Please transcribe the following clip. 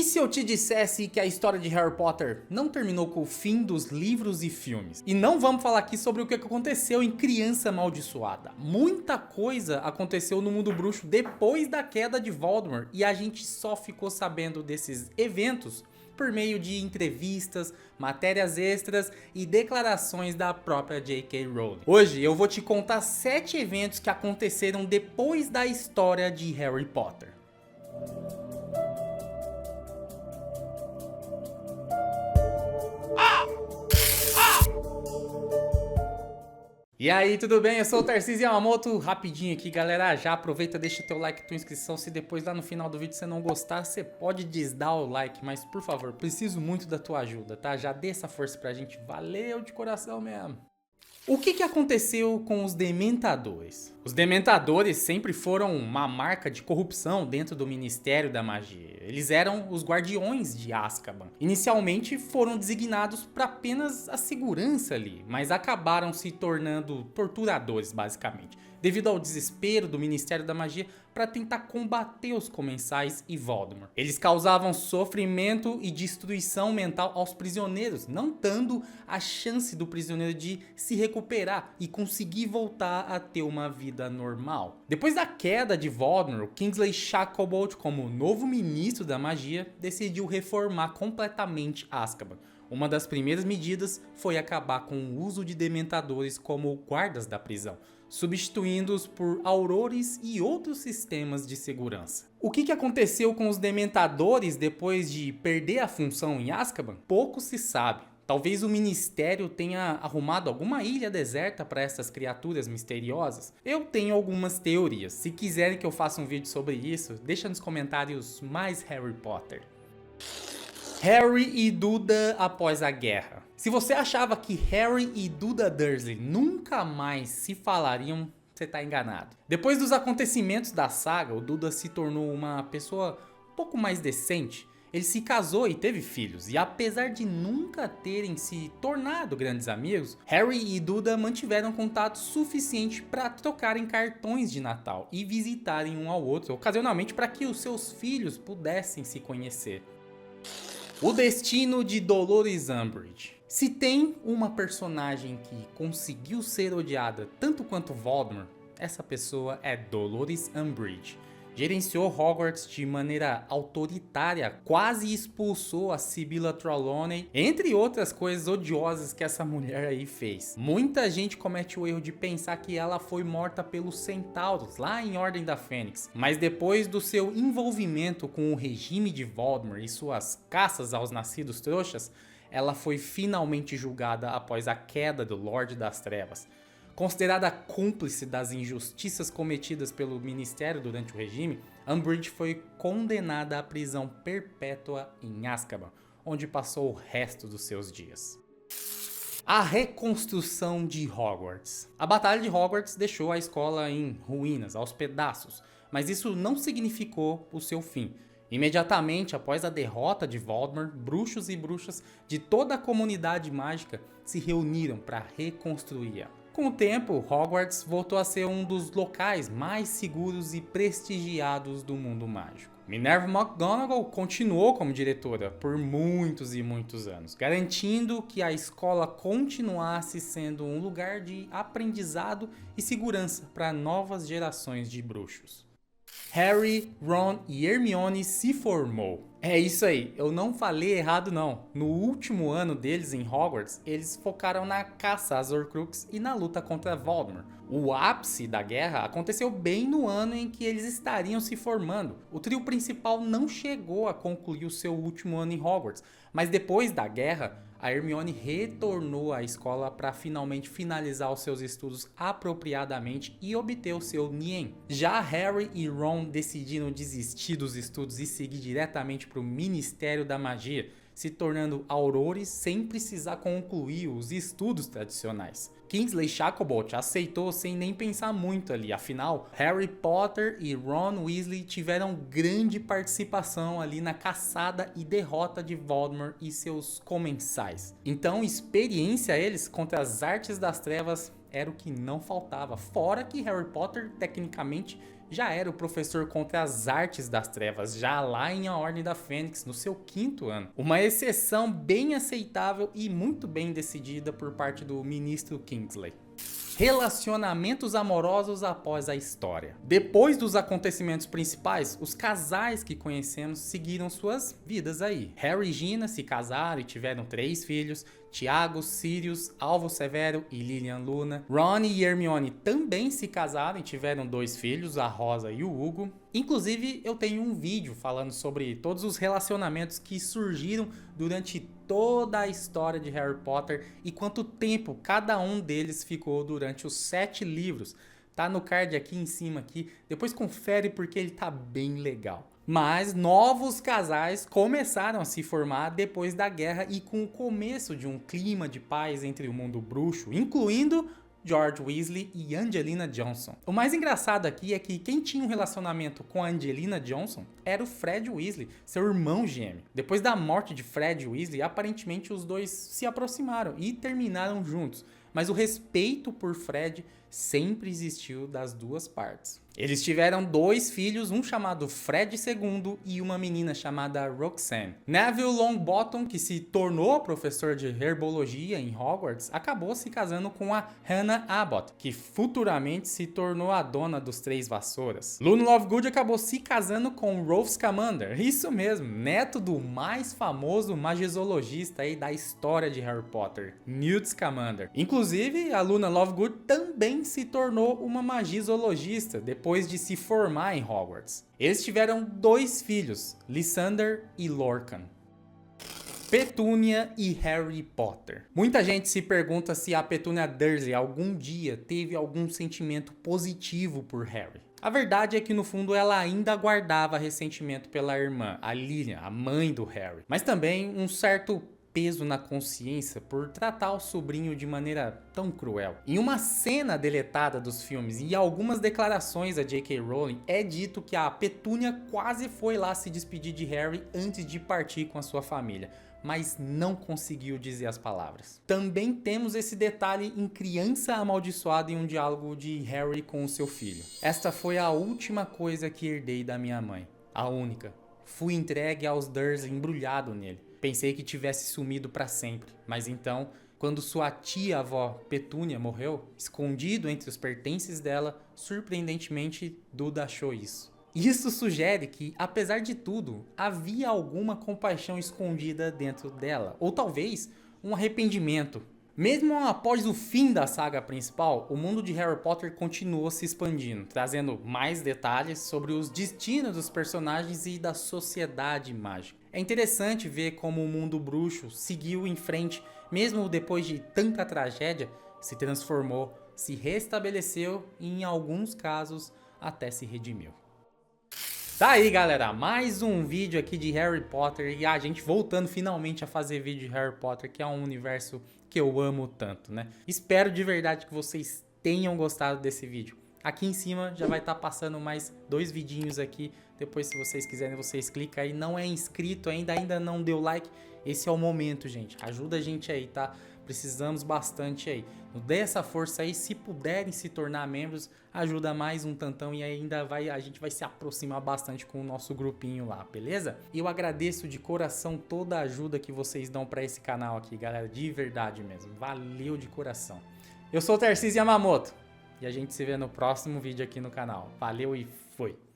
se eu te dissesse que a história de Harry Potter não terminou com o fim dos livros e filmes? E não vamos falar aqui sobre o que aconteceu em Criança Amaldiçoada. Muita coisa aconteceu no mundo bruxo depois da queda de Voldemort e a gente só ficou sabendo desses eventos por meio de entrevistas, matérias extras e declarações da própria J.K. Rowling. Hoje eu vou te contar 7 eventos que aconteceram depois da história de Harry Potter. E aí, tudo bem? Eu sou o Tarcísio Yamamoto, rapidinho aqui, galera, já aproveita, deixa teu like, tua inscrição, se depois lá no final do vídeo você não gostar, você pode desdar o like, mas por favor, preciso muito da tua ajuda, tá? Já dê essa força pra gente, valeu de coração mesmo. O que aconteceu com os Dementadores? Os Dementadores sempre foram uma marca de corrupção dentro do Ministério da Magia. Eles eram os guardiões de Azkaban. Inicialmente foram designados para apenas a segurança ali, mas acabaram se tornando torturadores basicamente, devido ao desespero do Ministério da Magia para tentar combater os comensais e Voldemort. Eles causavam sofrimento e destruição mental aos prisioneiros, não dando a chance do prisioneiro de se recuperar e conseguir voltar a ter uma vida normal. Depois da queda de Voldemort, Kingsley Shacklebolt, como novo ministro da magia, decidiu reformar completamente Azkaban. Uma das primeiras medidas foi acabar com o uso de dementadores como guardas da prisão, substituindo-os por aurores e outros sistemas de segurança. O que aconteceu com os dementadores depois de perder a função em Azkaban? Pouco se sabe. Talvez o ministério tenha arrumado alguma ilha deserta para essas criaturas misteriosas. Eu tenho algumas teorias. Se quiserem que eu faça um vídeo sobre isso, deixa nos comentários mais Harry Potter. Harry e Duda após a guerra. Se você achava que Harry e Duda Dursley nunca mais se falariam, você tá enganado. Depois dos acontecimentos da saga, o Duda se tornou uma pessoa um pouco mais decente. Ele se casou e teve filhos, e apesar de nunca terem se tornado grandes amigos, Harry e Duda mantiveram contato suficiente para trocarem cartões de Natal e visitarem um ao outro, ocasionalmente para que os seus filhos pudessem se conhecer. O destino de Dolores Umbridge. Se tem uma personagem que conseguiu ser odiada tanto quanto Voldemort, essa pessoa é Dolores Umbridge. Gerenciou Hogwarts de maneira autoritária, quase expulsou a Sibylla Trelawney, entre outras coisas odiosas que essa mulher aí fez. Muita gente comete o erro de pensar que ela foi morta pelos Centauros, lá em Ordem da Fênix, mas depois do seu envolvimento com o regime de Voldemort e suas caças aos nascidos trouxas, ela foi finalmente julgada após a queda do Lorde das Trevas. Considerada cúmplice das injustiças cometidas pelo Ministério durante o regime, Umbridge foi condenada à prisão perpétua em Azkaban, onde passou o resto dos seus dias. A reconstrução de Hogwarts. A Batalha de Hogwarts deixou a escola em ruínas, aos pedaços, mas isso não significou o seu fim. Imediatamente após a derrota de Voldemort, bruxos e bruxas de toda a comunidade mágica se reuniram para reconstruí-la. Com o tempo, Hogwarts voltou a ser um dos locais mais seguros e prestigiados do mundo mágico. Minerva McGonagall continuou como diretora por muitos e muitos anos, garantindo que a escola continuasse sendo um lugar de aprendizado e segurança para novas gerações de bruxos. Harry, Ron e Hermione se formou. É isso aí, eu não falei errado não. No último ano deles em Hogwarts, eles focaram na caça às Horcruxes e na luta contra Voldemort. O ápice da guerra aconteceu bem no ano em que eles estariam se formando. O trio principal não chegou a concluir o seu último ano em Hogwarts, mas depois da guerra, a Hermione retornou à escola para finalmente finalizar os seus estudos apropriadamente e obter o seu Nien. Já Harry e Ron decidiram desistir dos estudos e seguir diretamente para o Ministério da Magia, se tornando aurores sem precisar concluir os estudos tradicionais. Kingsley Shacklebolt aceitou sem nem pensar muito ali, afinal, Harry Potter e Ron Weasley tiveram grande participação ali na caçada e derrota de Voldemort e seus comensais. Então, experiência eles contra as artes das trevas era o que não faltava, fora que Harry Potter tecnicamente já era o professor contra as artes das trevas, já lá em A Ordem da Fênix, no seu 5º ano. Uma exceção bem aceitável e muito bem decidida por parte do ministro Kingsley. Relacionamentos amorosos após a história. Depois dos acontecimentos principais, os casais que conhecemos seguiram suas vidas aí. Harry e Gina se casaram e tiveram 3 filhos. Tiago, Sirius, Alvo Severo e Lilian Luna. Ron e Hermione também se casaram e tiveram 2 filhos, a Rosa e o Hugo. Inclusive, eu tenho um vídeo falando sobre todos os relacionamentos que surgiram durante toda a história de Harry Potter e quanto tempo cada um deles ficou durante os 7 livros. Tá no card aqui em cima aqui, depois confere porque ele tá bem legal. Mas novos casais começaram a se formar depois da guerra e com o começo de um clima de paz entre o mundo bruxo, incluindo George Weasley e Angelina Johnson. O mais engraçado aqui é que quem tinha um relacionamento com a Angelina Johnson era o Fred Weasley, seu irmão gêmeo. Depois da morte de Fred Weasley, aparentemente os dois se aproximaram e terminaram juntos. Mas o respeito por Fred sempre existiu das duas partes. Eles tiveram 2 filhos, um chamado Fred II e uma menina chamada Roxanne. Neville Longbottom, que se tornou professor de herbologia em Hogwarts, acabou se casando com a Hannah Abbott, que futuramente se tornou a dona dos 3 vassouras. Luna Lovegood acabou se casando com Rolf Scamander, isso mesmo, neto do mais famoso magisologista aí da história de Harry Potter, Newt Scamander. Inclusive, a Luna Lovegood também se tornou uma magisologista depois de se formar em Hogwarts. Eles tiveram 2 filhos, Lysander e Lorcan. Petúnia e Harry Potter. Muita gente se pergunta se a Petúnia Dursley algum dia teve algum sentimento positivo por Harry. A verdade é que no fundo ela ainda guardava ressentimento pela irmã, a Lilian, a mãe do Harry, mas também um certo peso na consciência por tratar o sobrinho de maneira tão cruel. Em uma cena deletada dos filmes e algumas declarações a J.K. Rowling, é dito que a Petúnia quase foi lá se despedir de Harry antes de partir com a sua família, mas não conseguiu dizer as palavras. Também temos esse detalhe em Criança Amaldiçoada em um diálogo de Harry com o seu filho. Esta foi a última coisa que herdei da minha mãe, a única. Fui entregue aos Dursley embrulhado nele. Pensei que tivesse sumido para sempre, mas então, quando sua tia-avó Petúnia morreu, escondido entre os pertences dela, surpreendentemente Duda achou isso. Isso sugere que, apesar de tudo, havia alguma compaixão escondida dentro dela, ou talvez um arrependimento. Mesmo após o fim da saga principal, o mundo de Harry Potter continuou se expandindo, trazendo mais detalhes sobre os destinos dos personagens e da sociedade mágica. É interessante ver como o mundo bruxo seguiu em frente, mesmo depois de tanta tragédia, se transformou, se restabeleceu e, em alguns casos, até se redimiu. Tá aí, galera, mais um vídeo aqui de Harry Potter e a gente voltando finalmente a fazer vídeo de Harry Potter, que é um universo que eu amo tanto, né? Espero de verdade que vocês tenham gostado desse vídeo. Aqui em cima já vai estar passando mais 2 vidinhos aqui. Depois, se vocês quiserem, vocês clicam aí. Não é inscrito ainda não deu like. Esse é o momento, gente. Ajuda a gente aí, tá? Precisamos bastante aí. Dê essa força aí. Se puderem se tornar membros, ajuda mais um tantão e ainda a gente vai se aproximar bastante com o nosso grupinho lá, beleza? E eu agradeço de coração toda a ajuda que vocês dão pra esse canal aqui, galera. De verdade mesmo. Valeu de coração. Eu sou o Tarcísio Yamamoto. E a gente se vê no próximo vídeo aqui no canal. Valeu e fui!